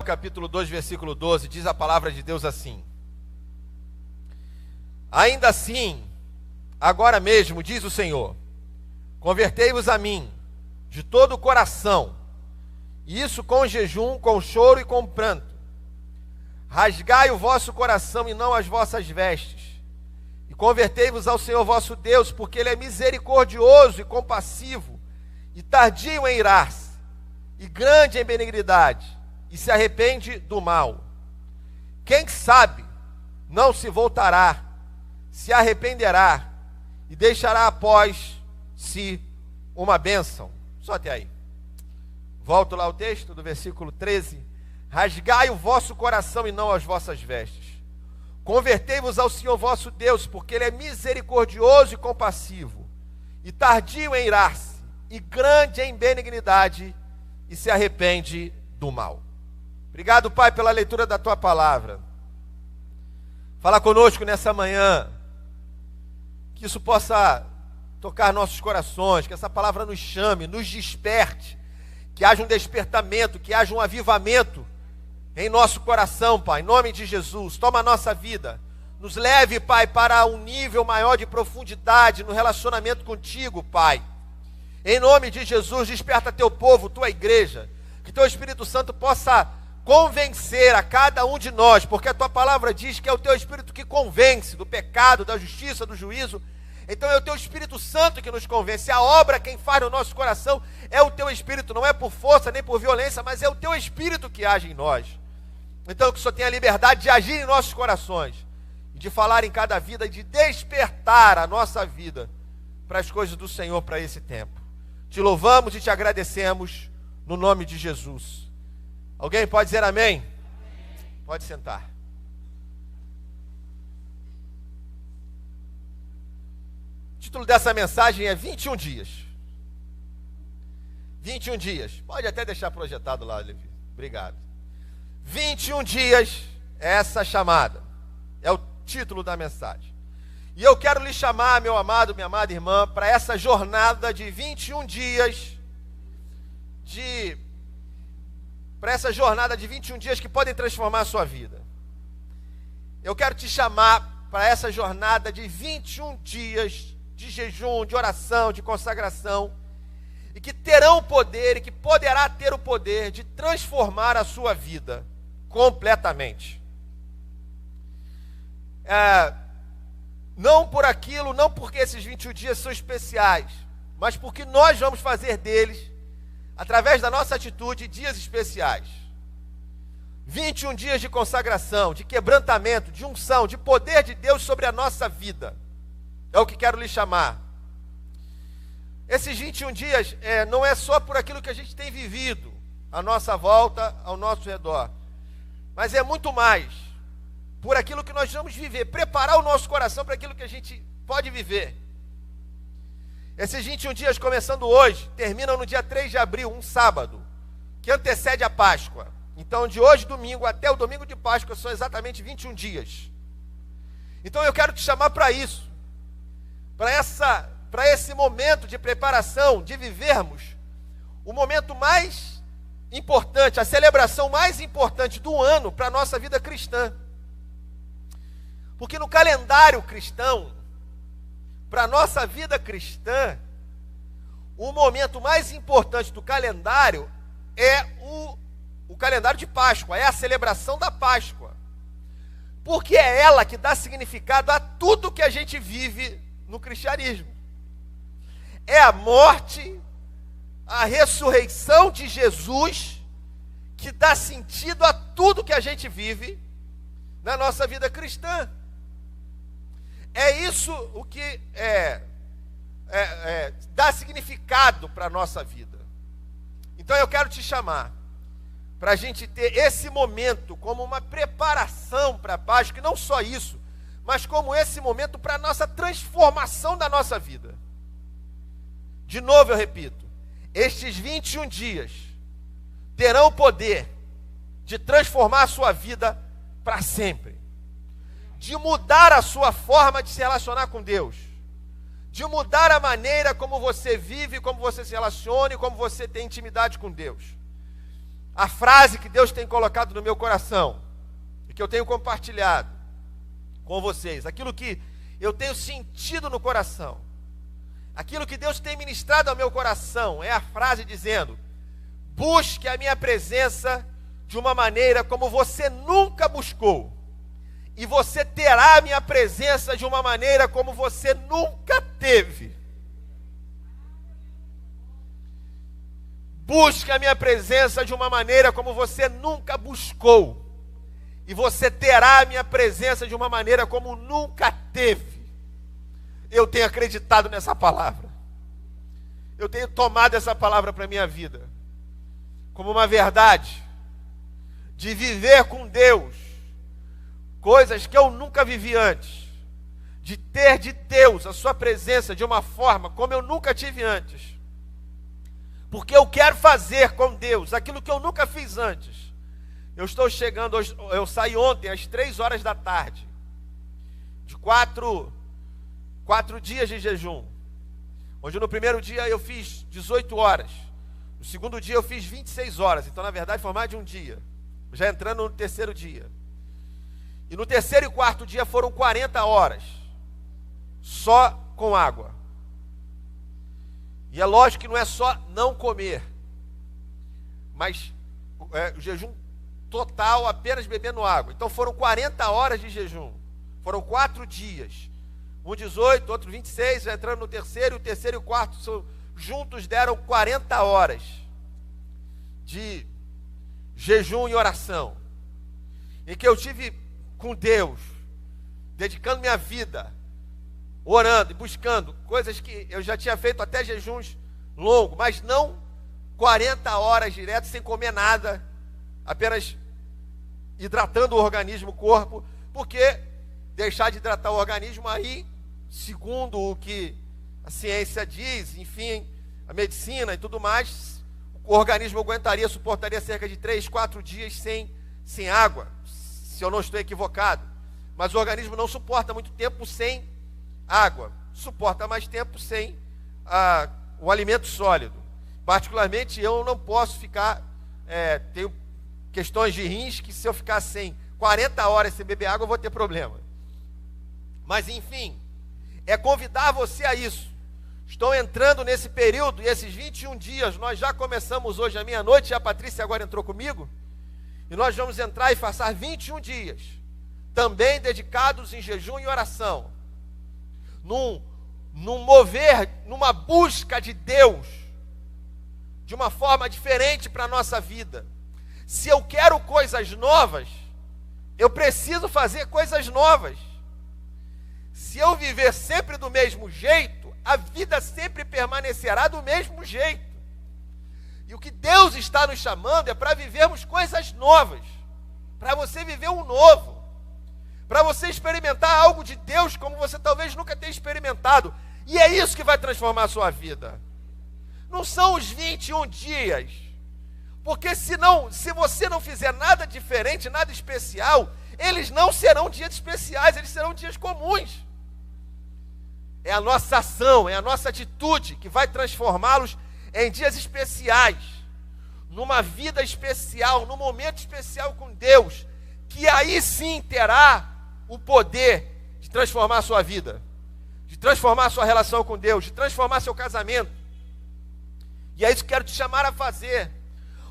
Capítulo 2, versículo 12, diz a palavra de Deus assim: ainda assim, agora mesmo, diz o Senhor, convertei-vos a mim, de todo o coração, e isso com jejum, com choro e com pranto. Rasgai o vosso coração e não as vossas vestes, e convertei-vos ao Senhor vosso Deus, porque Ele é misericordioso e compassivo, e tardio em irar-se, e grande em benignidade, e se arrepende do mal. Quem sabe não se voltará, se arrependerá, e deixará após si uma bênção. Só até aí. Volto lá ao texto do versículo 13. Rasgai o vosso coração e não as vossas vestes. Convertei-vos ao Senhor vosso Deus, porque Ele é misericordioso e compassivo, e tardio em irar-se, e grande em benignidade, e se arrepende do mal. Obrigado, Pai, pela leitura da Tua palavra. Fala conosco nessa manhã, que isso possa tocar nossos corações, que essa palavra nos chame, nos desperte, que haja um despertamento, que haja um avivamento em nosso coração, Pai, em nome de Jesus. Toma a nossa vida, nos leve, Pai, para um nível maior de profundidade no relacionamento contigo, Pai. Em nome de Jesus, desperta Teu povo, Tua igreja, que Teu Espírito Santo possa convencer a cada um de nós, porque a Tua palavra diz que é o Teu Espírito que convence do pecado, da justiça, do juízo. Então é o Teu Espírito Santo que nos convence. A obra quem faz no nosso coração é o Teu Espírito, não é por força nem por violência, mas é o Teu Espírito que age em nós. Então que o Senhor tenha a liberdade de agir em nossos corações, de falar em cada vida, de despertar a nossa vida para as coisas do Senhor para esse tempo. Te louvamos e te agradecemos no nome de Jesus. Alguém pode dizer amém? Amém. Pode sentar. O título dessa mensagem é 21 dias. 21 dias. Pode até deixar projetado lá, Levi. Obrigado. 21 dias é essa chamada. É o título da mensagem. E eu quero lhe chamar, meu amado, minha amada irmã, para essa jornada de 21 dias para essa jornada de 21 dias que podem transformar a sua vida. Eu quero te chamar para essa jornada de 21 dias de jejum, de oração, de consagração, e que terão o poder, e que poderá ter o poder de transformar a sua vida completamente. Não por aquilo, não porque esses 21 dias são especiais, mas porque nós vamos fazer deles, através da nossa atitude, dias especiais. 21 dias de consagração, de quebrantamento, de unção, de poder de Deus sobre a nossa vida. É o que quero lhe chamar. Esses 21 dias não é só por aquilo que a gente tem vivido à nossa volta, ao nosso redor, mas é muito mais por aquilo que nós vamos viver, preparar o nosso coração para aquilo que a gente pode viver. Esses 21 dias, começando hoje, terminam no dia 3 de abril, um sábado, que antecede a Páscoa. Então, de hoje, domingo, até o domingo de Páscoa, são exatamente 21 dias. Então, eu quero te chamar para isso, para esse momento de preparação, de vivermos o momento mais importante, a celebração mais importante do ano para a nossa vida cristã. Porque no calendário cristão, para a nossa vida cristã, o momento mais importante do calendário é o calendário de Páscoa, é a celebração da Páscoa. Porque é ela que dá significado a tudo que a gente vive no cristianismo. É a morte, a ressurreição de Jesus que dá sentido a tudo que a gente vive na nossa vida cristã. É isso o que dá significado para a nossa vida. Então eu quero te chamar para a gente ter esse momento como uma preparação para a Páscoa, e não só isso, mas como esse momento para a nossa transformação da nossa vida. De novo eu repito, estes 21 dias terão o poder de transformar a sua vida para sempre, de mudar a sua forma de se relacionar com Deus, de mudar a maneira como você vive, como você se relaciona e como você tem intimidade com Deus. a frase que Deus tem colocado no meu coração e que eu tenho compartilhado com vocês, aquilo que eu tenho sentido no coração, aquilo que Deus tem ministrado ao meu coração, é a frase dizendo: busque a minha presença de uma maneira como você nunca buscou, e você terá a minha presença de uma maneira como você nunca teve. Busque a minha presença de uma maneira como você nunca buscou, e você terá a minha presença de uma maneira como nunca teve. Eu tenho acreditado nessa palavra. Eu tenho tomado essa palavra para a minha vida como uma verdade de viver com Deus coisas que eu nunca vivi antes, de ter de Deus a sua presença de uma forma como eu nunca tive antes, porque eu quero fazer com Deus aquilo que eu nunca fiz antes. Eu estou chegando, eu saí ontem às 3 horas da tarde, de 4 dias de jejum, onde no primeiro dia eu fiz 18 horas, no segundo dia eu fiz 26 horas, então na verdade foi mais de um dia, já entrando no terceiro dia. E no terceiro e quarto dia foram 40 horas, só com água. E é lógico que não é só não comer, mas o jejum total apenas bebendo água. Então foram 40 horas de jejum, foram 4 dias. Um 18, outro 26, já entrando no terceiro, e o terceiro e o quarto juntos deram 40 horas de jejum e oração, em que eu tive com Deus, dedicando minha vida, orando e buscando coisas que eu já tinha feito até jejuns longos, mas não 40 horas direto sem comer nada, apenas hidratando o organismo, o corpo, porque deixar de hidratar o organismo aí, segundo o que a ciência diz, enfim, a medicina e tudo mais, o organismo aguentaria, suportaria cerca de 3, 4 dias sem água, se eu não estou equivocado. Mas o organismo não suporta muito tempo sem água, suporta mais tempo sem o alimento sólido. Particularmente eu não posso ficar, tenho questões de rins que se eu ficar 40 horas sem beber água eu vou ter problema. Mas enfim, é convidar você a isso. Estou entrando nesse período, e esses 21 dias, nós já começamos hoje à meia-noite, e a Patrícia agora entrou comigo, e nós vamos entrar e passar 21 dias, também dedicados em jejum e oração, num mover, numa busca de Deus, de uma forma diferente para a nossa vida. Se eu quero coisas novas, eu preciso fazer coisas novas. Se eu viver sempre do mesmo jeito, a vida sempre permanecerá do mesmo jeito. E o que Deus está nos chamando é para vivermos coisas novas, para você viver um novo, para você experimentar algo de Deus como você talvez nunca tenha experimentado. E é isso que vai transformar a sua vida. Não são os 21 dias, porque se você não fizer nada diferente, nada especial, eles não serão dias especiais, eles serão dias comuns. É a nossa ação, é a nossa atitude que vai transformá-los em dias especiais, numa vida especial, num momento especial com Deus, que aí sim terá o poder de transformar a sua vida, de transformar a sua relação com Deus, de transformar seu casamento. E é isso que quero te chamar a fazer.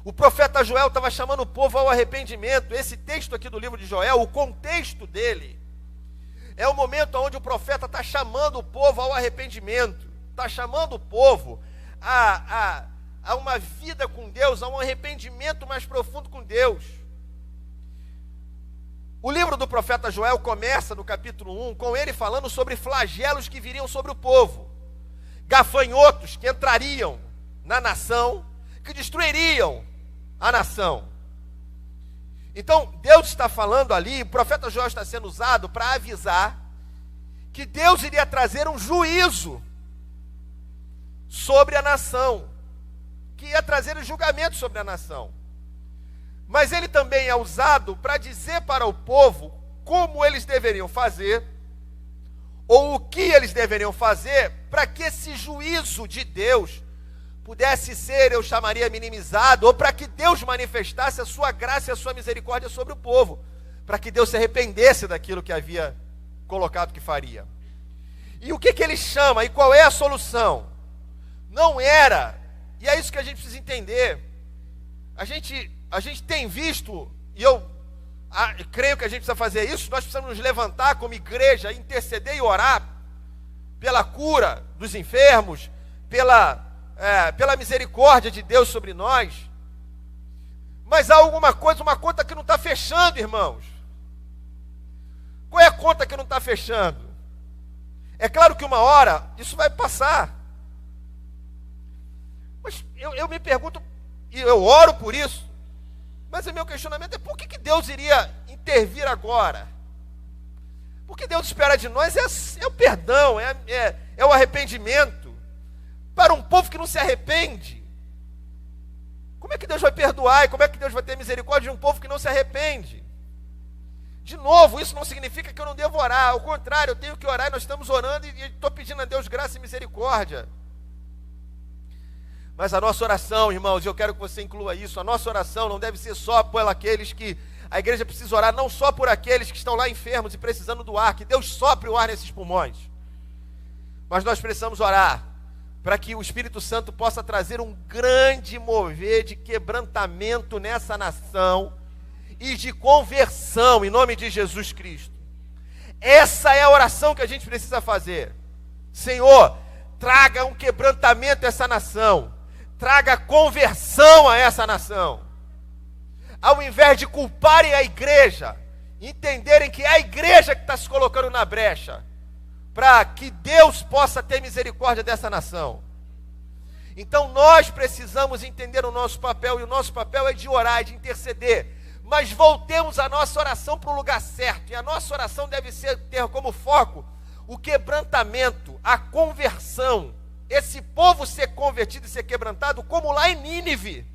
O profeta Joel estava chamando o povo ao arrependimento. Esse texto aqui do livro de Joel, o contexto dele, é o momento onde o profeta está chamando o povo ao arrependimento, está chamando o povo a uma vida com Deus, a um arrependimento mais profundo com Deus. O livro do profeta Joel começa no capítulo 1, com ele falando sobre flagelos que viriam sobre o povo, gafanhotos que entrariam na nação, que destruiriam a nação. Então, Deus está falando ali, o profeta Joel está sendo usado para avisar que Deus iria trazer um juízo sobre a nação, que ia trazer um julgamento sobre a nação. Mas ele também é usado para dizer para o povo como eles deveriam fazer, ou o que eles deveriam fazer, para que esse juízo de Deus pudesse ser, eu chamaria minimizado, ou para que Deus manifestasse a sua graça e a sua misericórdia sobre o povo, para que Deus se arrependesse daquilo que havia colocado que faria. E o que ele chama, e qual é a solução? Não era, e é isso que a gente precisa entender, a gente tem visto, e eu creio que a gente precisa fazer isso, nós precisamos nos levantar como igreja, interceder e orar pela cura dos enfermos, pela misericórdia de Deus sobre nós. Mas há alguma coisa, uma conta que não está fechando, irmãos. Qual é a conta que não está fechando? É claro que uma hora isso vai passar. Mas eu me pergunto, e eu oro por isso, mas o meu questionamento é por que Deus iria intervir agora? Porque Deus espera de nós é o perdão, é o arrependimento. Para um povo que não se arrepende, como é que Deus vai perdoar? E como é que Deus vai ter misericórdia de um povo que não se arrepende? De novo, isso não significa que eu não devo orar. Ao contrário, eu tenho que orar e nós estamos orando e estou pedindo a Deus graça e misericórdia. Mas a nossa oração, irmãos, eu quero que você inclua isso, a nossa oração não deve ser só por aqueles que... A igreja precisa orar não só por aqueles que estão lá enfermos e precisando do ar, que Deus sopre o ar nesses pulmões. Mas nós precisamos orar para que o Espírito Santo possa trazer um grande mover de quebrantamento nessa nação e de conversão, em nome de Jesus Cristo. Essa é a oração que a gente precisa fazer. Senhor, traga um quebrantamento a essa nação, traga conversão a essa nação. Ao invés de culparem a igreja, entenderem que é a igreja que está se colocando na brecha, para que Deus possa ter misericórdia dessa nação. Então nós precisamos entender o nosso papel, e o nosso papel é de orar, é de interceder. Mas voltemos a nossa oração para o lugar certo, e a nossa oração deve ter como foco o quebrantamento, a conversão, esse povo ser convertido e ser quebrantado, como lá em Nínive.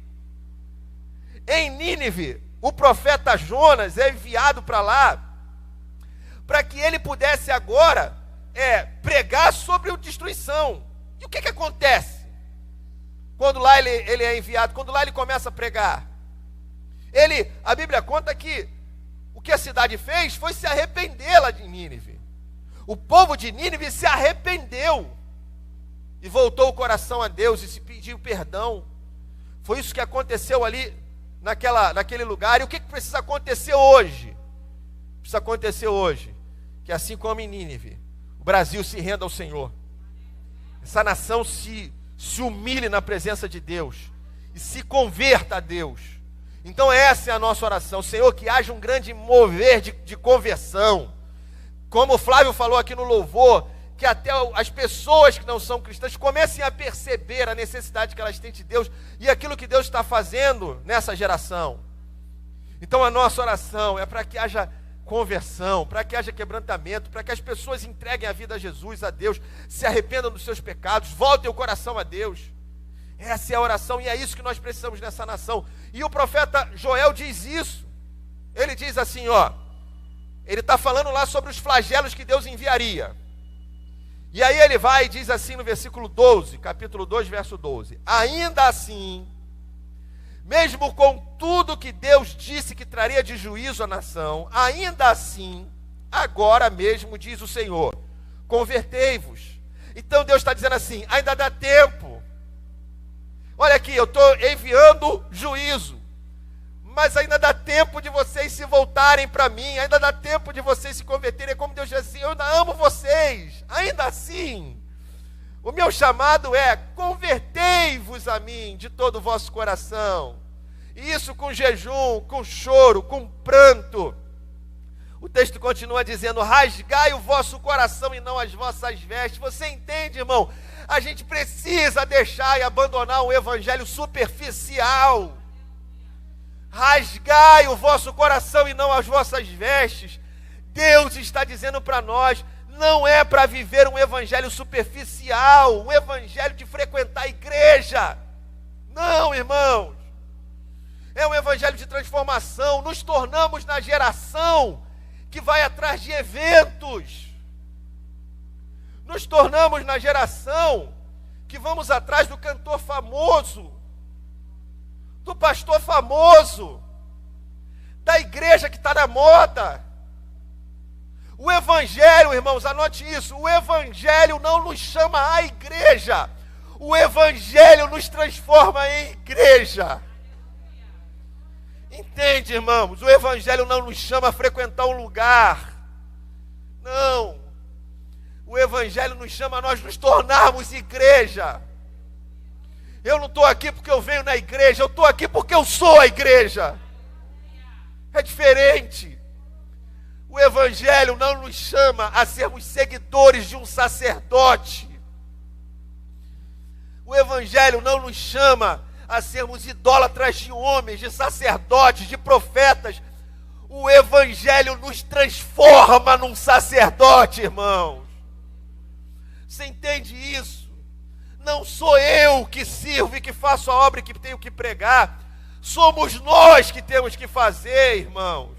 Em Nínive, o profeta Jonas é enviado para lá, para que ele pudesse agora pregar sobre a destruição. E o que acontece? Quando lá ele é enviado, quando lá ele começa a pregar, a Bíblia conta que o que a cidade fez foi se arrepender lá de Nínive. O povo de Nínive se arrependeu e voltou o coração a Deus e se pediu perdão. Foi isso que aconteceu ali naquele lugar. E o que precisa acontecer hoje? Precisa acontecer hoje que, assim como em Nínive, o Brasil se renda ao Senhor, essa nação se humilhe na presença de Deus e se converta a Deus. Então essa é a nossa oração, Senhor, que haja um grande mover de conversão, como o Flávio falou aqui no louvor, que até as pessoas que não são cristãs comecem a perceber a necessidade que elas têm de Deus e aquilo que Deus está fazendo nessa geração. Então a nossa oração é para que haja conversão, para que haja quebrantamento, para que as pessoas entreguem a vida a Jesus, a Deus, se arrependam dos seus pecados, voltem o coração a Deus. Essa é a oração e é isso que nós precisamos nessa nação. E o profeta Joel diz isso. Ele diz assim, ele está falando lá sobre os flagelos que Deus enviaria. E aí ele vai e diz assim no versículo 12, capítulo 2, verso 12. Ainda assim, mesmo com tudo que Deus disse que traria de juízo à nação, ainda assim, agora mesmo, diz o Senhor, convertei-vos. Então Deus está dizendo assim, ainda dá tempo. Olha aqui, eu estou enviando juízo, mas ainda dá tempo de vocês se voltarem para mim, ainda dá tempo de vocês se converterem. É como Deus diz assim, eu ainda amo vocês, ainda assim, o meu chamado é, convertei-vos a mim de todo o vosso coração, e isso com jejum, com choro, com pranto. O texto continua dizendo, rasgai o vosso coração e não as vossas vestes. Você entende, irmão? A gente precisa deixar e abandonar um evangelho superficial. Rasgai o vosso coração e não as vossas vestes. Deus está dizendo para nós, não é para viver um evangelho superficial, um evangelho de frequentar a igreja. Não, irmãos. É um evangelho de transformação. Nos tornamos na geração que vai atrás de eventos. Nos tornamos na geração que vamos atrás do cantor famoso, do pastor famoso, da igreja que está na moda. O evangelho, irmãos, anote isso, o evangelho não nos chama à igreja, o evangelho nos transforma em igreja. Entende, irmãos? O evangelho não nos chama a frequentar um lugar. Não. O evangelho nos chama a nós nos tornarmos igreja. Eu não estou aqui porque eu venho na igreja, eu estou aqui porque eu sou a igreja. É diferente. O evangelho não nos chama a sermos seguidores de um sacerdote. O evangelho não nos chama a sermos idólatras de homens, de sacerdotes, de profetas. O evangelho nos transforma num sacerdote, irmãos. Você entende isso? Não sou eu que sirvo e que faço a obra e que tenho que pregar. Somos nós que temos que fazer, irmãos.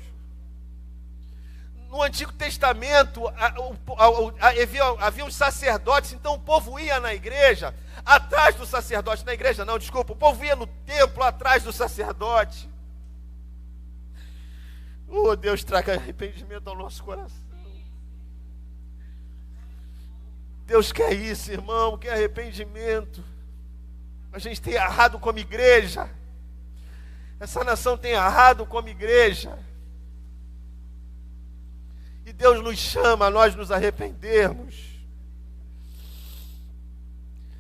No Antigo Testamento havia os sacerdotes, então o povo ia na igreja, atrás do sacerdote, na igreja não, desculpa, o povo ia no templo atrás do sacerdote. Oh, Deus, traga arrependimento ao nosso coração. Deus quer isso, irmão, quer arrependimento. A gente tem errado como igreja. Essa nação tem errado como igreja. E Deus nos chama a nós nos arrependermos.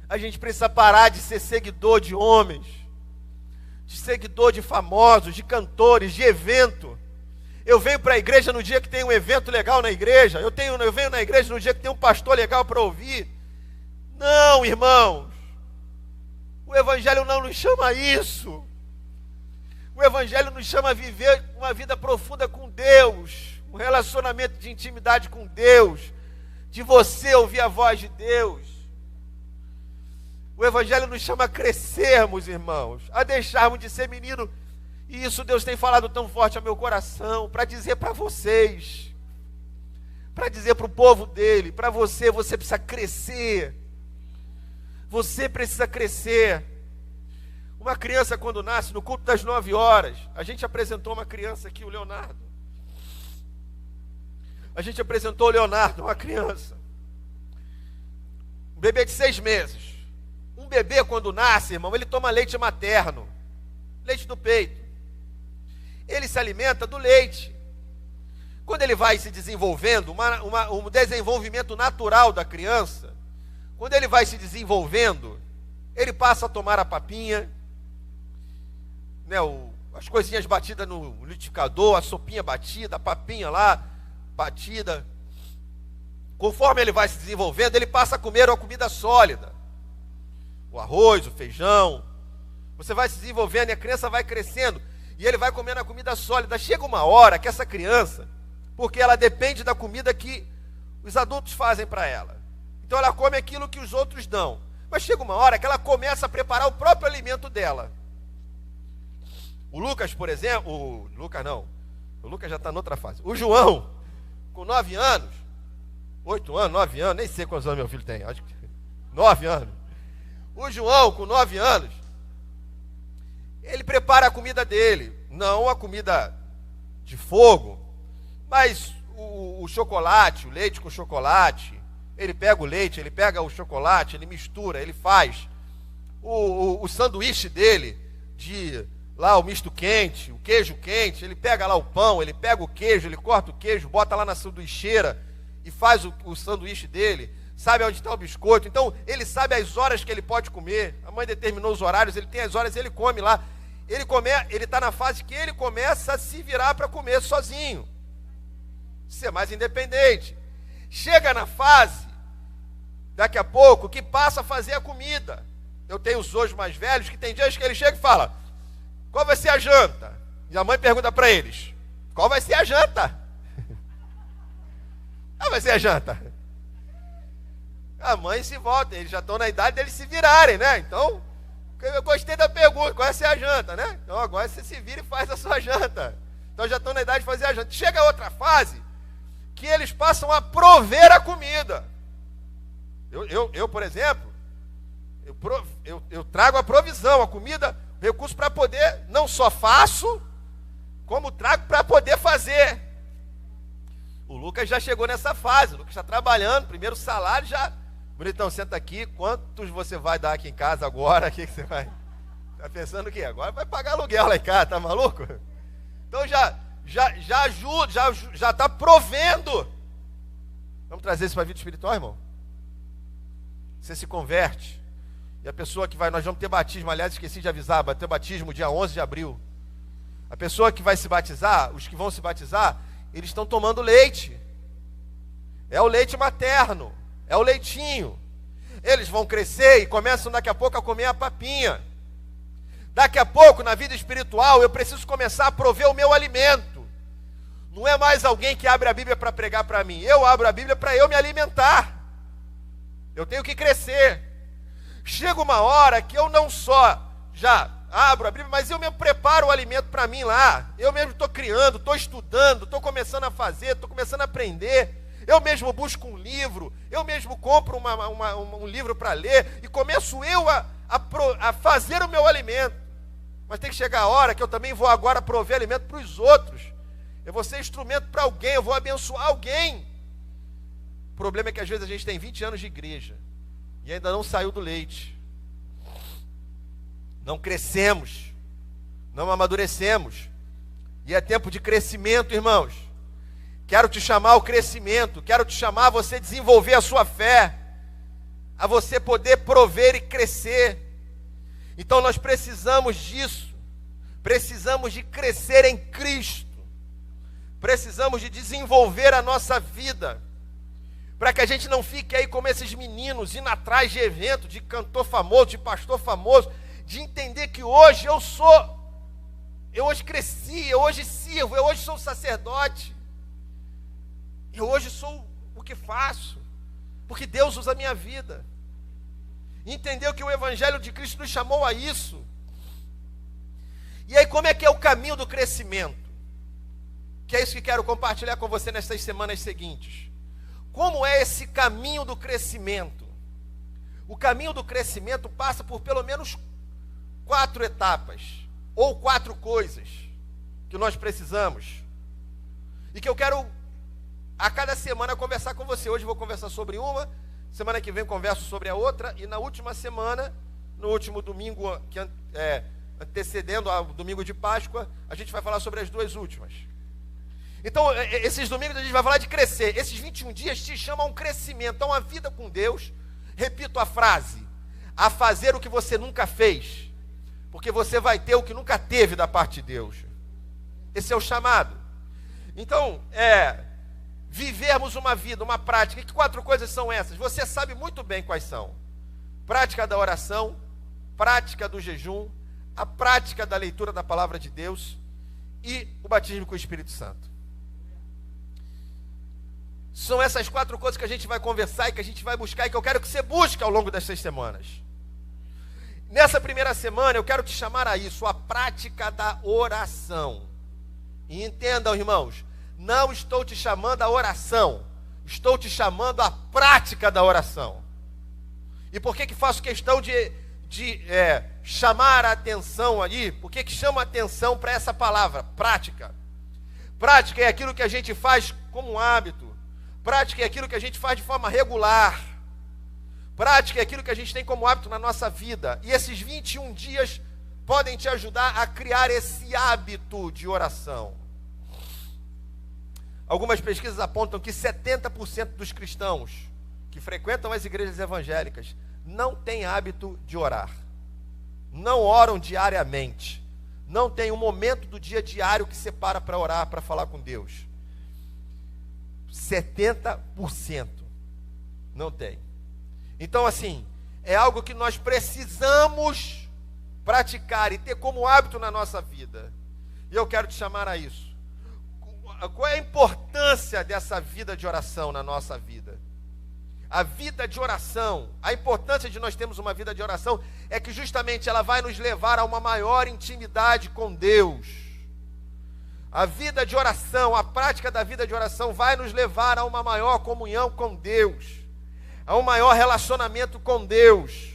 A gente precisa parar de ser seguidor de homens, de seguidor de famosos, de cantores, de evento. Eu venho para a igreja no dia que tem um evento legal na igreja. Eu venho na igreja no dia que tem um pastor legal para ouvir. Não, irmãos. O evangelho não nos chama a isso. O evangelho nos chama a viver uma vida profunda com Deus. Um relacionamento de intimidade com Deus. De você ouvir a voz de Deus. O evangelho nos chama a crescermos, irmãos. A deixarmos de ser menino. E isso Deus tem falado tão forte ao meu coração, para dizer para vocês, para dizer para o povo dele, para você precisa crescer. Você precisa crescer. Uma criança quando nasce, no culto das 9 horas, a gente apresentou uma criança aqui, o Leonardo. A gente apresentou o Leonardo, uma criança. Um bebê de 6 meses. Um bebê quando nasce, irmão, ele toma leite materno. Leite do peito. Ele se alimenta do leite. Quando ele vai se desenvolvendo, um desenvolvimento natural da criança, quando ele vai se desenvolvendo, ele passa a tomar a papinha, né, as coisinhas batidas no liquidificador, a sopinha batida, a papinha lá, batida. Conforme ele vai se desenvolvendo, ele passa a comer uma comida sólida. O arroz, o feijão. Você vai se desenvolvendo e a criança vai crescendo. E ele vai comendo a comida sólida. Chega uma hora que essa criança, porque ela depende da comida que os adultos fazem para ela. Então ela come aquilo que os outros dão. Mas chega uma hora que ela começa a preparar o próprio alimento dela. O Lucas, por exemplo, o Lucas já está noutra fase. O João, com 9 anos, 8 anos, 9 anos, nem sei quantos anos meu filho tem, acho que 9 anos. O João, com 9 anos, ele prepara a comida dele, não a comida de fogo, mas o chocolate, o leite com chocolate. Ele pega o leite, ele pega o chocolate, ele mistura, ele faz o sanduíche dele, de lá o misto quente, o queijo quente. Ele pega lá o pão, ele pega o queijo, ele corta o queijo, bota lá na sanduicheira e faz o sanduíche dele. Sabe onde está o biscoito. Então ele sabe as horas que ele pode comer. A mãe determinou os horários, ele tem as horas, ele come lá. Ele está na fase que ele começa a se virar para comer sozinho, ser mais independente. Chega na fase, daqui a pouco, que passa a fazer a comida. Eu tenho os hoje mais velhos que tem dias que ele chega e fala: qual vai ser a janta? E a mãe pergunta para eles: qual vai ser a janta? Qual vai ser a janta? A mãe se volta, eles já estão na idade deles se virarem, né? Então, eu gostei da pergunta, qual vai ser a janta, né? Então agora você se vira e faz a sua janta. Então já estão na idade de fazer a janta. Chega a outra fase, que eles passam a prover a comida. Eu, por exemplo, Eu trago a provisão, a comida, o recurso para poder, não só faço, como trago para poder fazer. O Lucas já chegou nessa fase, o Lucas está trabalhando, primeiro salário já. Bonitão, senta aqui, quantos você vai dar aqui em casa agora? O que você vai? Está pensando o quê? Agora vai pagar aluguel lá em casa, tá maluco? Então já ajuda, já está provendo. Vamos trazer isso para a vida espiritual, irmão? Você se converte. E a pessoa que vai, nós vamos ter batismo, aliás, esqueci de avisar, vai ter batismo dia 11 de abril. A pessoa que vai se batizar, os que vão se batizar, eles estão tomando leite. É o leite materno, é o leitinho. Eles vão crescer e começam daqui a pouco a comer a papinha. Daqui a pouco, na vida espiritual, eu preciso começar a prover o meu alimento. Não é mais alguém que abre a Bíblia para pregar para mim. Eu abro a Bíblia para eu me alimentar. Eu tenho que crescer. Chega uma hora que eu não só já abro a Bíblia, mas eu mesmo preparo o alimento para mim lá. Eu mesmo estou criando, estou estudando, estou começando a fazer, estou começando a aprender. Eu mesmo busco um livro, eu mesmo compro um livro para ler e começo eu a fazer o meu alimento. Mas tem que chegar a hora que eu também vou agora prover alimento para os outros. Eu vou ser instrumento para alguém, eu vou abençoar alguém. O problema é que às vezes a gente tem 20 anos de igreja e ainda não saiu do leite. Não crescemos, não amadurecemos. E é tempo de crescimento, irmãos. Quero te chamar ao crescimento, quero te chamar a você desenvolver a sua fé, a você poder prover e crescer. Então nós precisamos disso, precisamos de crescer em Cristo, precisamos de desenvolver a nossa vida, para que a gente não fique aí como esses meninos, indo atrás de evento, de cantor famoso, de pastor famoso, de entender que hoje eu hoje cresci, eu hoje sirvo, eu hoje sou sacerdote, eu hoje sou o que faço, porque Deus usa a minha vida. Entendeu que o Evangelho de Cristo nos chamou a isso. E aí como é que é o caminho do crescimento? Que é isso que quero compartilhar com você nessas semanas seguintes. Como é esse caminho do crescimento? O caminho do crescimento passa por pelo menos 4 etapas, ou 4 coisas que nós precisamos, e que eu quero a cada semana conversar com você. Hoje eu vou conversar sobre uma, semana que vem converso sobre a outra, e na última semana, no último domingo, antecedendo ao domingo de Páscoa, a gente vai falar sobre as 2 últimas. Então, esses domingos a gente vai falar de crescer. Esses 21 dias te chamam a um crescimento, a uma vida com Deus. Repito a frase: a fazer o que você nunca fez, porque você vai ter o que nunca teve da parte de Deus. Esse é o chamado. Então, vivermos uma vida, uma prática. E que 4 coisas são essas? Você sabe muito bem quais são: prática da oração, prática do jejum, a prática da leitura da palavra de Deus e o batismo com o Espírito Santo. São essas 4 coisas que a gente vai conversar e que a gente vai buscar e que eu quero que você busque ao longo dessas semanas. Nessa primeira semana eu quero te chamar a isso, a prática da oração. E entendam, irmãos, não estou te chamando a oração, estou te chamando a prática da oração. E por que faço questão de chamar a atenção ali? Por que chama a atenção para essa palavra, prática? Prática é aquilo que a gente faz como um hábito. Prática é aquilo que a gente faz de forma regular. Prática é aquilo que a gente tem como hábito na nossa vida. E esses 21 dias podem te ajudar a criar esse hábito de oração. Algumas pesquisas apontam que 70% dos cristãos que frequentam as igrejas evangélicas não têm hábito de orar. Não oram diariamente. Não tem um momento do dia diário que separa para orar, para falar com Deus. 70% não tem. Então, assim, é algo que nós precisamos praticar e ter como hábito na nossa vida. E eu quero te chamar a isso. Qual é a importância dessa vida de oração na nossa vida? A vida de oração, a importância de nós termos uma vida de oração é que justamente ela vai nos levar a uma maior intimidade com Deus. A vida de oração, a prática da vida de oração vai nos levar a uma maior comunhão com Deus, a um maior relacionamento com Deus.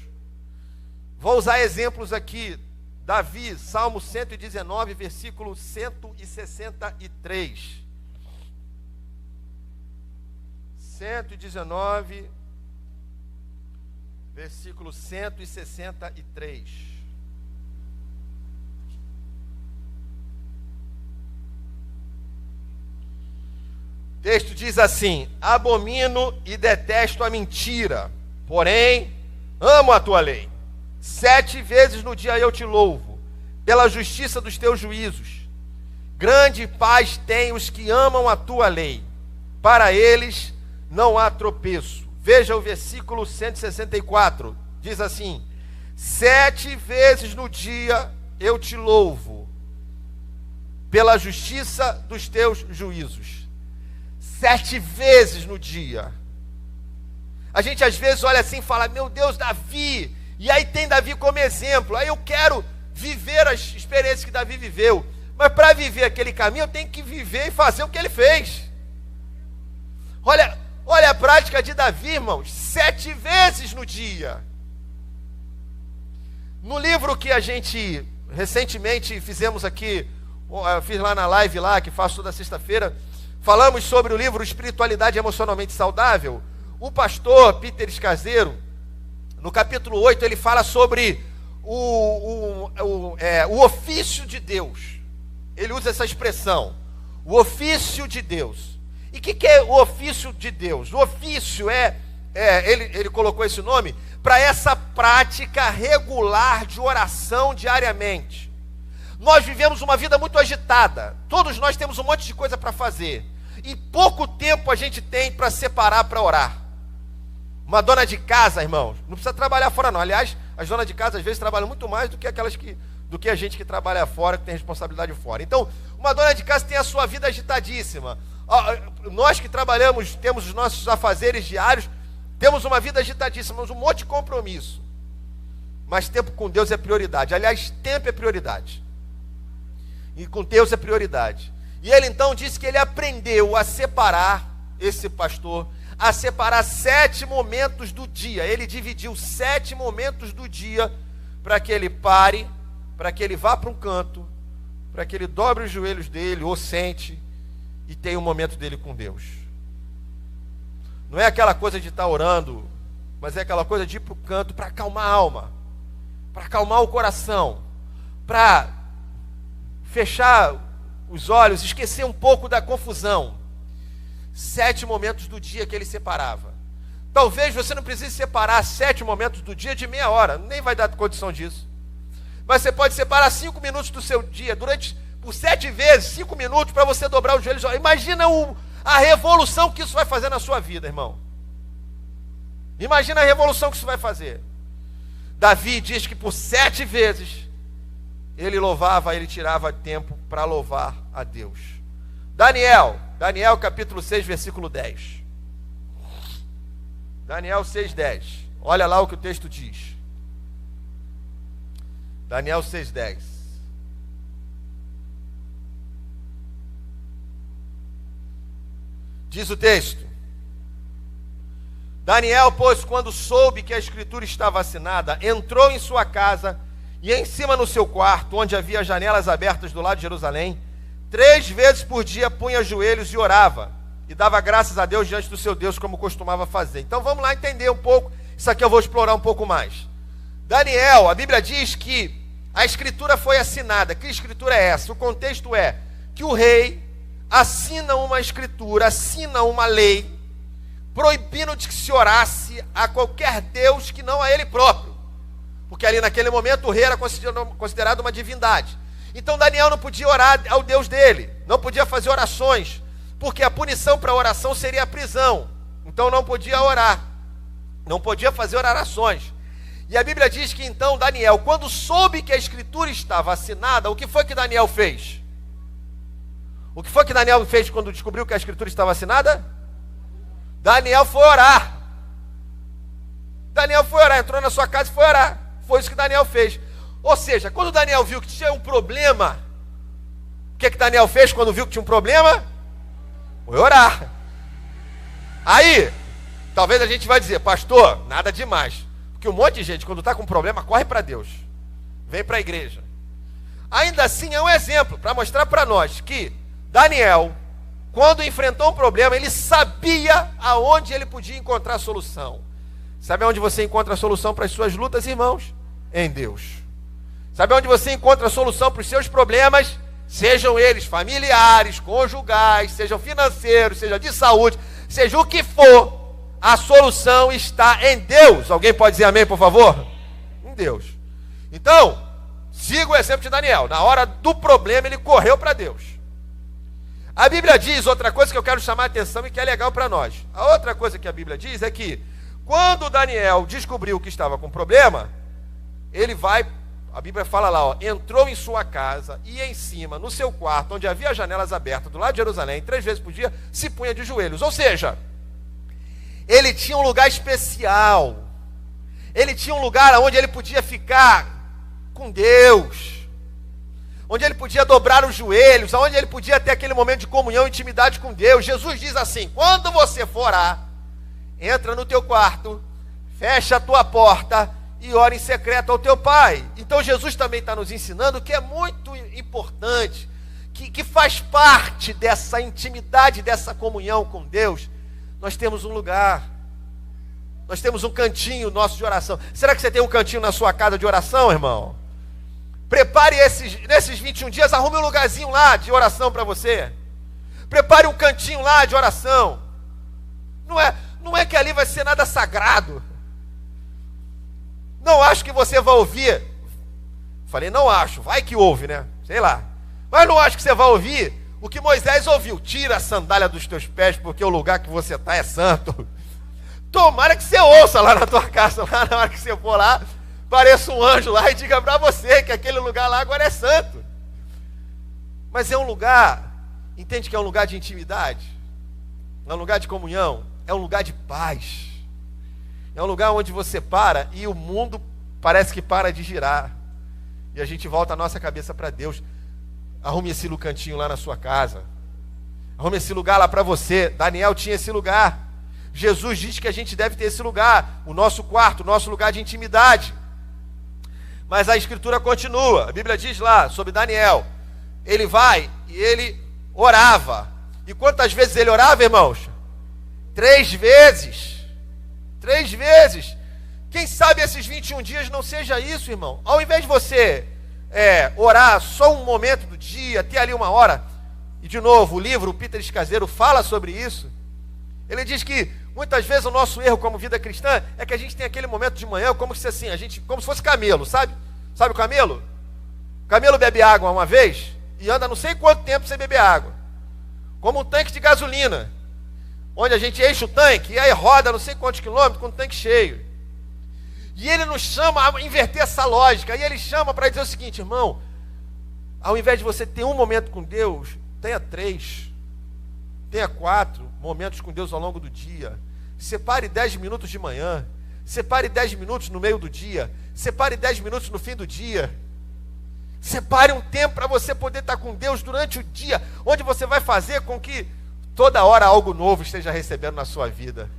Vou usar exemplos aqui. Davi, Salmo 119, versículo 163. 119, versículo 163. O texto diz assim: abomino e detesto a mentira, porém amo a tua lei. 7 vezes no dia eu te louvo, pela justiça dos teus juízos. Grande paz têm os que amam a tua lei, para eles não há tropeço. Veja o versículo 164, diz assim: 7 vezes no dia eu te louvo, pela justiça dos teus juízos. 7 vezes no dia. A gente às vezes olha assim e fala: meu Deus, Davi, e aí tem Davi como exemplo, aí eu quero viver as experiências que Davi viveu, mas para viver aquele caminho eu tenho que viver e fazer o que ele fez. Olha a prática de Davi, irmãos, 7 vezes no dia. No livro que a gente recentemente fizemos aqui, eu fiz lá na live lá, que faço toda sexta-feira, falamos sobre o livro Espiritualidade Emocionalmente Saudável. O pastor Peter Escaseiro, no capítulo 8, ele fala sobre o ofício de Deus. Ele usa essa expressão, o ofício de Deus. E o que é o ofício de Deus? O ofício ele colocou esse nome para essa prática regular de oração diariamente. Nós vivemos uma vida muito agitada, todos nós temos um monte de coisa para fazer, e pouco tempo a gente tem para separar para orar. Uma dona de casa, irmãos, não precisa trabalhar fora não. Aliás, as donas de casa às vezes trabalham muito mais do que a gente que trabalha fora, que tem responsabilidade fora. Então, uma dona de casa tem a sua vida agitadíssima. Nós que trabalhamos, temos os nossos afazeres diários, temos uma vida agitadíssima, um monte de compromisso. Mas tempo com Deus é prioridade. Aliás, tempo é prioridade. E com Deus é prioridade. E ele então disse que ele aprendeu a separar, esse pastor, a separar 7 momentos do dia. Ele dividiu 7 momentos do dia para que ele pare, para que ele vá para um canto, para que ele dobre os joelhos dele, ou sente, e tenha um momento dele com Deus. Não é aquela coisa de estar orando, mas é aquela coisa de ir para o canto para acalmar a alma, para acalmar o coração, para fechar os olhos, esquecer um pouco da confusão. 7 momentos do dia que ele separava. Talvez você não precise separar 7 momentos do dia de meia hora, nem vai dar condição disso. Mas você pode separar 5 minutos do seu dia, por 7 vezes, 5 minutos para você dobrar os joelhos. Imagina a revolução que isso vai fazer na sua vida, irmão. Imagina a revolução que isso vai fazer. Davi diz que por 7 vezes ele tirava tempo para louvar a Deus. Daniel capítulo 6, versículo 10. Daniel 6, 10. Olha lá o que o texto diz. Daniel 6, 10. Diz o texto: Daniel, pois, quando soube que a escritura estava assinada, entrou em sua casa e em cima no seu quarto, onde havia janelas abertas do lado de Jerusalém, 3 vezes por dia punha joelhos e orava, e dava graças a Deus diante do seu Deus, como costumava fazer. Então vamos lá entender um pouco, isso aqui eu vou explorar um pouco mais. Daniel, a Bíblia diz que a escritura foi assinada. Que escritura é essa? O contexto é que o rei assina uma escritura, assina uma lei, proibindo de que se orasse a qualquer Deus que não a ele próprio. Porque ali naquele momento o rei era considerado uma divindade. Então Daniel não podia orar ao Deus dele, não podia fazer orações, porque a punição para a oração seria a prisão. Então não podia orar, não podia fazer orações. E a Bíblia diz que então Daniel, quando soube que a escritura estava assinada, o que foi que Daniel fez? O que foi que Daniel fez quando descobriu que a escritura estava assinada? Daniel foi orar. Daniel foi orar, entrou na sua casa e foi orar. Foi isso que Daniel fez. Ou seja, quando Daniel viu que tinha um problema, o que Daniel fez quando viu que tinha um problema? Foi orar. Aí, talvez a gente vai dizer, pastor, nada demais. Porque um monte de gente, quando está com problema, corre para Deus. Vem para a igreja. Ainda assim, é um exemplo para mostrar para nós que Daniel, quando enfrentou um problema, ele sabia aonde ele podia encontrar a solução. Sabe onde você encontra a solução para as suas lutas, irmãos? Em Deus. Sabe onde você encontra a solução para os seus problemas? Sejam eles familiares, conjugais, sejam financeiros, seja de saúde, seja o que for, a solução está em Deus. Alguém pode dizer amém, por favor? Em Deus. Então, siga o exemplo de Daniel. Na hora do problema, ele correu para Deus. A Bíblia diz outra coisa que eu quero chamar a atenção e que é legal para nós. A outra coisa que a Bíblia diz é que, quando Daniel descobriu que estava com problema, ele vai, a Bíblia fala lá, ó, entrou em sua casa e em cima, no seu quarto, onde havia janelas abertas, do lado de Jerusalém, 3 vezes por dia, se punha de joelhos. Ou seja, ele tinha um lugar especial. Ele tinha um lugar onde ele podia ficar com Deus, onde ele podia dobrar os joelhos, onde ele podia ter aquele momento de comunhão e intimidade com Deus. Jesus diz assim: quando você for orar, entra no teu quarto, fecha a tua porta e ora em secreto ao teu Pai. Então Jesus também está nos ensinando que é muito importante, que faz parte dessa intimidade, dessa comunhão com Deus. Nós temos um lugar, nós temos um cantinho nosso de oração. Será que você tem um cantinho na sua casa de oração, irmão? Prepare nesses 21 dias, arrume um lugarzinho lá de oração para você. Prepare um cantinho lá de oração. Não é que ali vai ser nada sagrado. Não acho que você vai ouvir. Falei, não acho, vai que ouve, né? Sei lá. Mas não acho que você vai ouvir o que Moisés ouviu: tira a sandália dos teus pés, porque o lugar que você está é santo. Tomara que você ouça lá na tua casa, lá na hora que você for lá, pareça um anjo lá e diga para você que aquele lugar lá agora é santo. Mas é um lugar, entende que é um lugar de intimidade, é um lugar de comunhão, é um lugar de paz, é um lugar onde você para e o mundo parece que para de girar, e a gente volta a nossa cabeça para Deus. Arrume esse cantinho lá na sua casa, arrume esse lugar lá para você. Daniel tinha esse lugar. Jesus diz que a gente deve ter esse lugar, o nosso quarto, o nosso lugar de intimidade. Mas a Escritura continua, a Bíblia diz lá sobre Daniel, ele vai e ele orava. E quantas vezes ele orava, irmãos? 3 vezes. 3 vezes. Quem sabe esses 21 dias não seja isso, irmão. Ao invés de você orar só um momento do dia, ter ali 1 hora, e de novo, o livro, o Peter Escaseiro fala sobre isso. Ele diz que muitas vezes o nosso erro como vida cristã é que a gente tem aquele momento de manhã como se assim, como se fosse camelo, sabe? Sabe o camelo? O camelo bebe água uma vez e anda não sei quanto tempo sem beber água. Como um tanque de gasolina, onde a gente enche o tanque e aí roda não sei quantos quilômetros com o tanque cheio. E ele nos chama a inverter essa lógica. E ele chama para dizer o seguinte: irmão, ao invés de você ter um momento com Deus, tenha 3, tenha 4 momentos com Deus ao longo do dia. Separe 10 minutos de manhã, separe 10 minutos no meio do dia, separe 10 minutos no fim do dia. Separe um tempo para você poder estar com Deus durante o dia, onde você vai fazer com que toda hora algo novo esteja recebendo na sua vida.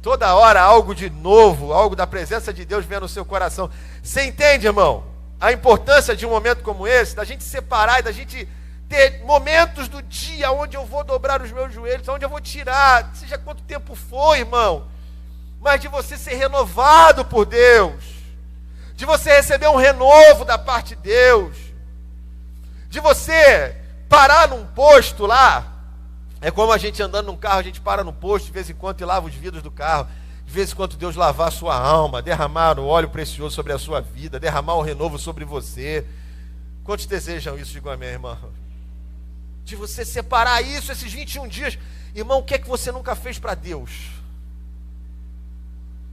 Toda hora algo de novo, algo da presença de Deus venha no seu coração. Você entende, irmão, a importância de um momento como esse, da gente separar e da gente ter momentos do dia onde eu vou dobrar os meus joelhos, onde eu vou tirar, seja quanto tempo for, irmão, mas de você ser renovado por Deus, de você receber um renovo da parte de Deus, de você parar num posto lá. É como a gente andando num carro, a gente para no posto de vez em quando e lava os vidros do carro. De vez em quando Deus lavar a sua alma, derramar o óleo precioso sobre a sua vida, derramar o renovo sobre você. Quantos desejam isso? Digam amém, irmão. De você separar isso, esses 21 dias. Irmão, o que é que você nunca fez para Deus?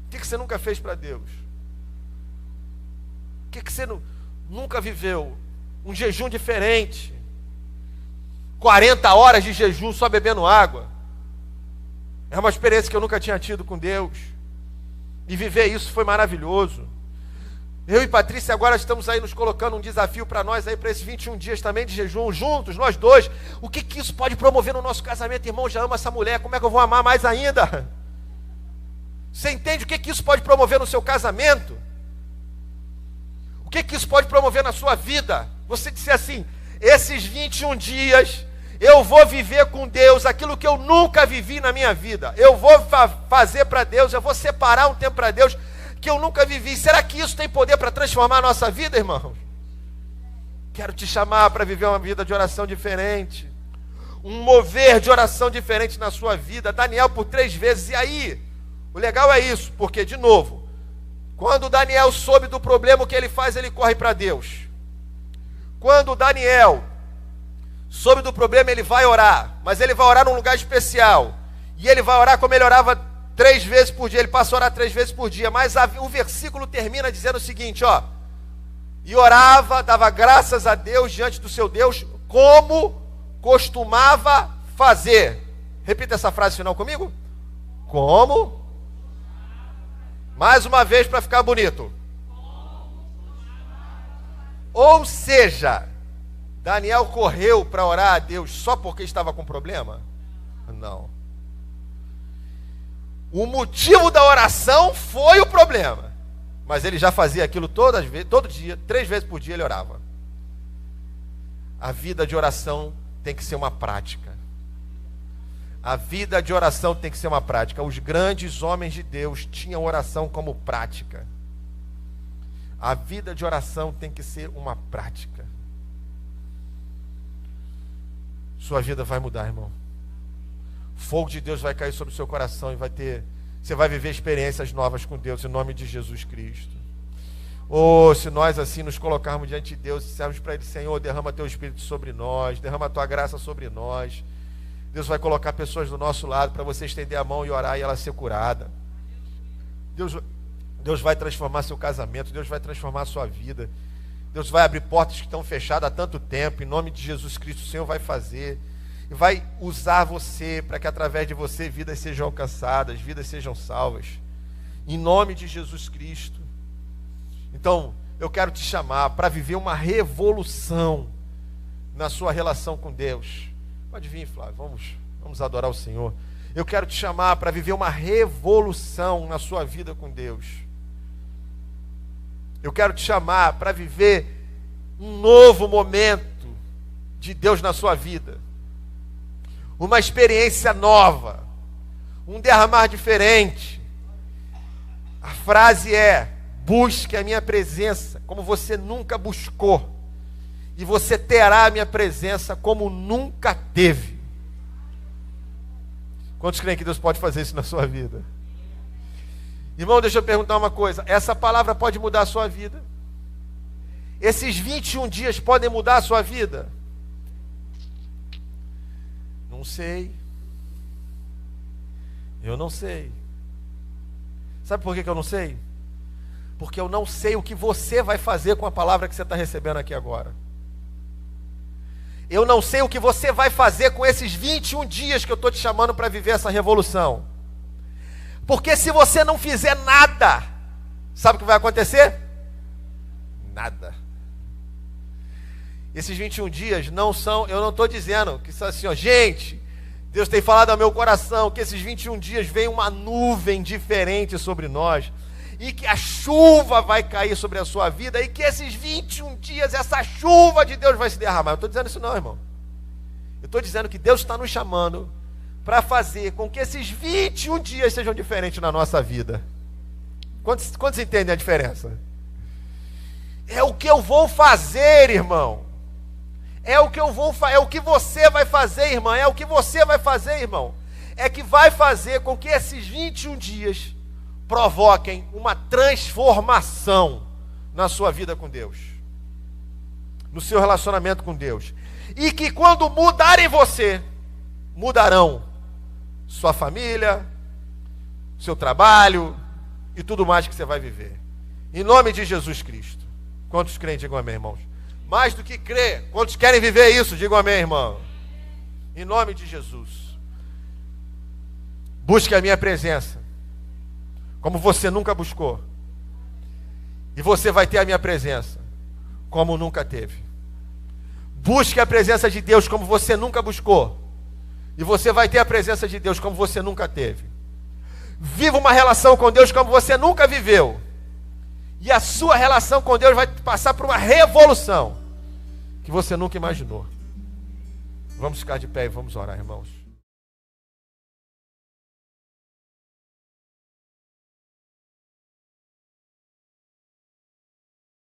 O que é que você nunca fez para Deus? O que é que você nunca viveu? Um jejum diferente. 40 horas de jejum só bebendo água. É uma experiência que eu nunca tinha tido com Deus. E viver isso foi maravilhoso. Eu e Patrícia agora estamos aí nos colocando um desafio para nós aí, para esses 21 dias também de jejum, juntos, nós dois. O que isso pode promover no nosso casamento, irmão? Já amo essa mulher, como é que eu vou amar mais ainda? Você entende o que isso pode promover no seu casamento? O que isso pode promover na sua vida? Você disser assim, esses 21 dias, eu vou viver com Deus aquilo que eu nunca vivi na minha vida. Eu vou fazer para Deus, eu vou separar um tempo para Deus que eu nunca vivi. Será que isso tem poder para transformar a nossa vida, irmão? Quero te chamar para viver uma vida de oração diferente. Um mover de oração diferente na sua vida. Daniel por 3 vezes. E aí, o legal é isso, porque, de novo, quando Daniel soube do problema, o que ele faz? Ele corre para Deus. Quando Daniel soube do problema, ele vai orar. Mas ele vai orar num lugar especial. E ele vai orar como ele orava 3 vezes por dia. Ele passa a orar 3 vezes por dia. Mas o versículo termina dizendo o seguinte, ó. E orava, dava graças a Deus diante do seu Deus, como costumava fazer. Repita essa frase final comigo. Como? Mais uma vez para ficar bonito. Ou seja, Daniel correu para orar a Deus só porque estava com problema? Não. O motivo da oração foi o problema. Mas ele já fazia aquilo todo dia, 3 vezes por dia ele orava. A vida de oração tem que ser uma prática. A vida de oração tem que ser uma prática. Os grandes homens de Deus tinham oração como prática. A vida de oração tem que ser uma prática. Sua vida vai mudar, irmão. Fogo de Deus vai cair sobre o seu coração e você vai viver experiências novas com Deus, em nome de Jesus Cristo. Oh, se nós assim nos colocarmos diante de Deus e dissermos para Ele, Senhor, derrama Teu Espírito sobre nós, derrama Tua graça sobre nós. Deus vai colocar pessoas do nosso lado para você estender a mão e orar e ela ser curada. Deus vai transformar seu casamento, Deus vai transformar a sua vida. Deus vai abrir portas que estão fechadas há tanto tempo, em nome de Jesus Cristo, o Senhor vai fazer. E vai usar você para que através de você vidas sejam alcançadas, vidas sejam salvas. Em nome de Jesus Cristo. Então, eu quero te chamar para viver uma revolução na sua relação com Deus. Pode vir, Flávio, vamos adorar o Senhor. Eu quero te chamar para viver uma revolução na sua vida com Deus. Eu quero te chamar para viver um novo momento de Deus na sua vida. Uma experiência nova, um derramar diferente. A frase é: busque a minha presença como você nunca buscou, e você terá a minha presença como nunca teve. Quantos creem que Deus pode fazer isso na sua vida? Irmão, deixa eu perguntar uma coisa, essa palavra pode mudar a sua vida? Esses 21 dias podem mudar a sua vida? Não sei. Eu não sei. Sabe por que eu não sei? Porque eu não sei o que você vai fazer com a palavra que você está recebendo aqui agora. Eu não sei o que você vai fazer com esses 21 dias que eu estou te chamando para viver essa revolução. Porque se você não fizer nada, sabe o que vai acontecer? Nada. Esses 21 dias não são, eu não estou dizendo que são assim, ó, gente, Deus tem falado ao meu coração que esses 21 dias vem uma nuvem diferente sobre nós, e que a chuva vai cair sobre a sua vida, e que esses 21 dias, essa chuva de Deus vai se derramar. Eu não estou dizendo isso não, irmão. Eu estou dizendo que Deus está nos chamando para fazer com que esses 21 dias sejam diferentes na nossa vida. Quantos entendem a diferença? É o que eu vou fazer, irmão. É o que você vai fazer, irmã. É o que você vai fazer, irmão. É que vai fazer com que esses 21 dias provoquem uma transformação na sua vida com Deus, no seu relacionamento com Deus. E que quando mudarem você, mudarão sua família, seu trabalho e tudo mais que você vai viver. Em nome de Jesus Cristo. Quantos creem, digam amém, irmãos? Mais do que crer, quantos querem viver isso, digam amém, irmão. Em nome de Jesus. Busque a minha presença, como você nunca buscou. E você vai ter a minha presença, como nunca teve. Busque a presença de Deus como você nunca buscou. E você vai ter a presença de Deus como você nunca teve. Viva uma relação com Deus como você nunca viveu. E a sua relação com Deus vai passar por uma revolução que você nunca imaginou. Vamos ficar de pé e vamos orar, irmãos.